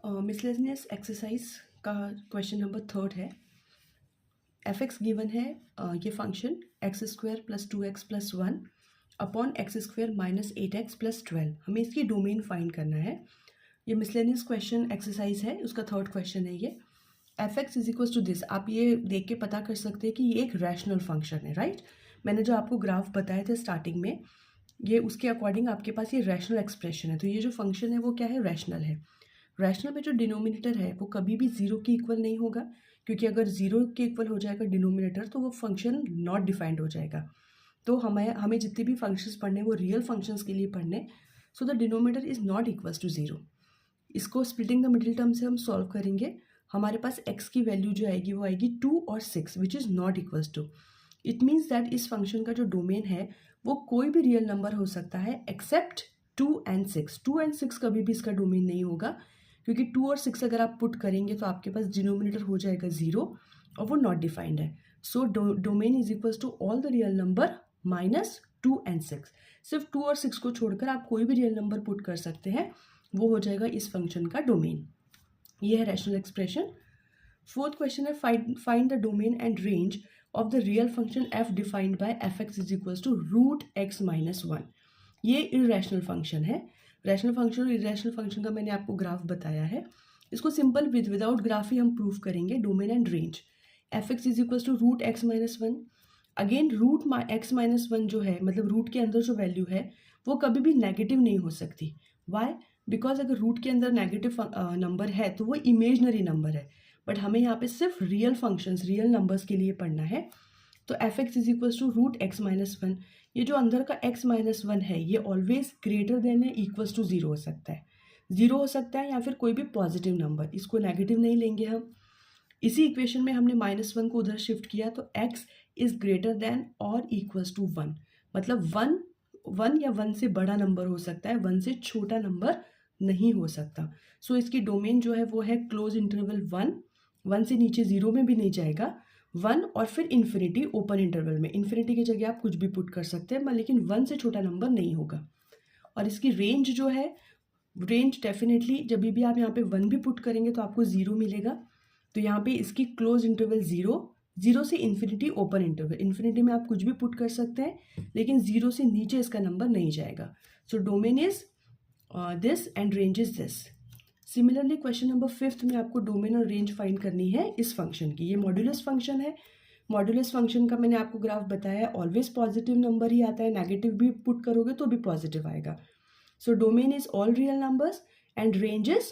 Miscellaneous exercise का question number 3 है। F x given है, ये function x square plus 2x plus 1 upon x square minus 8x plus 12। हमें इसकी domain find करना है। ये मिसलेनियस क्वेश्चन एक्सरसाइज है, उसका 3rd क्वेश्चन है ये। F X is equal to this, आप ये देख के पता कर सकते हैं कि ये एक रैशनल फंक्शन है, राइट। मैंने जो आपको ग्राफ बताए थे स्टार्टिंग में, ये उसके अकॉर्डिंग आपके पास ये रैशनल एक्सप्रेशन है। तो ये जो फंक्शन है वो क्या है, रैशनल है। रैशनल में जो डिनोमिनेटर है वो कभी भी जीरो के इक्वल नहीं होगा, क्योंकि अगर जीरो के इक्वल हो जाएगा डिनोमिनेटर तो वो फंक्शन नॉट डिफाइंड हो जाएगा। तो हमें जितने भी फंक्शंस पढ़ने वो रियल फंक्शंस के लिए पढ़ने। So the denominator is not equals to zero. इसको स्प्लिटिंग द मिडिल टर्म से हम सॉल्व करेंगे। हमारे पास x की वैल्यू जो आएगी वो आएगी 2 और 6 which is not equals to. It means that इस फंक्शन का जो डोमेन है वो कोई भी रियल नंबर हो सकता है एक्सेप्ट 2 एंड 6। 2 एंड 6 कभी भी इसका डोमेन नहीं होगा, क्योंकि 2 और 6 अगर आप पुट करेंगे तो आपके पास डिनोमिनेटर हो जाएगा 0 और वो नॉट डिफाइंड है। So domain is equals to all the real number minus 2 and 6। सिर्फ 2 और 6 को छोड़कर आप कोई भी रियल नंबर पुट कर सकते हैं, वो हो जाएगा इस फंक्शन का डोमेन। ये है रैशनल एक्सप्रेशन। 4th क्वेश्चन है, find the domain and range of the real function f defined by F X is equals to root X minus 1। ये इरेशनल फंक्शन है। रैशनल फंक्शन और इरेशनल फंक्शन का मैंने आपको graph बताया है। इसको सिंपल विदाउट ग्राफ ही हम प्रूव करेंगे। Domain and range F X is equals to root X minus 1। Again root X minus 1 जो है, मतलब रूट के अंदर जो वैल्यू है वो कभी भी नेगेटिव नहीं हो सकती। वाई? बिकॉज अगर रूट के अंदर नेगेटिव नंबर है तो वो इमेजनरी नंबर है, बट हमें यहाँ पे सिर्फ रियल फंक्शंस, रियल नंबर्स के लिए पढ़ना है। तो F X is equals to root X minus 1। ये जो अंदर का x माइनस 1 है ये ऑलवेज ग्रेटर देन है इक्वल्स टू 0 हो सकता है। 0 हो सकता है या फिर कोई भी पॉजिटिव नंबर, इसको नेगेटिव नहीं लेंगे हम। इसी इक्वेशन में हमने -1 को उधर शिफ्ट किया तो x इज ग्रेटर देन और इक्वल्स टू 1। मतलब 1 या 1 से बड़ा नंबर हो सकता है, 1 से छोटा नंबर नहीं हो सकता। सो इसकी डोमेन जो है वो है क्लोज इंटरवल 1 से नीचे 0 में भी नहीं जाएगा, 1 और फिर इन्फिनिटी ओपन इंटरवल में। इन्फिनिटी की जगह आप कुछ भी पुट कर सकते हैं, लेकिन 1 से छोटा नंबर नहीं होगा। और इसकी रेंज जो है, रेंज डेफिनेटली जब भी आप यहाँ पे 1 भी पुट करेंगे तो आपको 0 मिलेगा। तो यहाँ पे इसकी क्लोज इंटरवल 0 से इन्फिनिटी ओपन इंटरवल। इन्फिनिटी में आप कुछ भी पुट कर सकते हैं, लेकिन 0 से नीचे इसका नंबर नहीं जाएगा। सो domain is this and range is this. Similarly question number 5th में आपको डोमेन और रेंज फाइंड करनी है इस फंक्शन की। ये मॉड्यूलस फंक्शन है। मॉड्यूलस फंक्शन का मैंने आपको ग्राफ बताया है, ऑलवेज पॉजिटिव नंबर ही आता है, नेगेटिव भी पुट करोगे तो भी पॉजिटिव आएगा। सो domain is all real numbers and range is